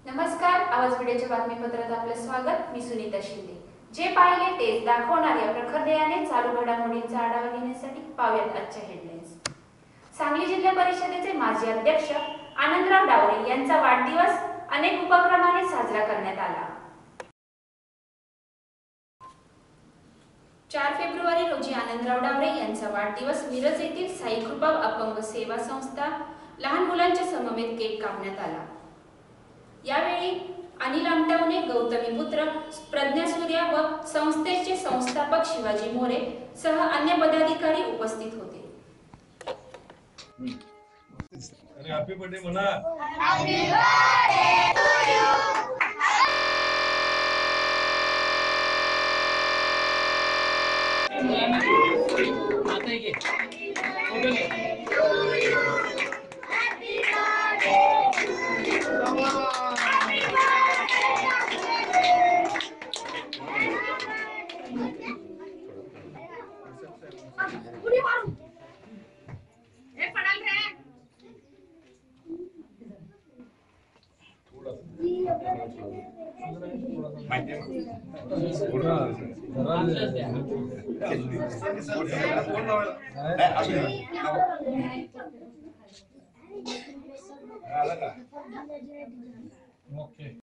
नमस्कार, आवाज मीडियाच्या बातमीपत्रात आपले स्वागत। मी सुनीता शिंदे। जे पाहिले तेच दाखवणाऱ्या प्रखर दयाने चालू घडामोडींचा आढावा घेण्यासाठी पाहूयात आजच्या हेडलाईन्स। सांगली जिल्हा परिषदेचे माजी अध्यक्ष आनंदराव डावरे यांचा वाढदिवस अनेक उपक्रमाने साजरा करण्यात आला। 4 फेब्रुवारी रोजी आनंदराव डावरे यांचा वाढदिवस मिरज येथील साई कृपा अपंग सेवा संस्था लहान मुलांच्या समवेत केक कापण्यात आला। यावेळी अनिल आमटावणे, गौतमी पुत्र प्रज्ञा सूर्या व संस्थेचे संस्थापक शिवाजी मोरे सह अन्य पदाधिकारी उपस्थित होते। हॅपी बर्थडे म्हणा। Happy birthday to you. आता ये ओके।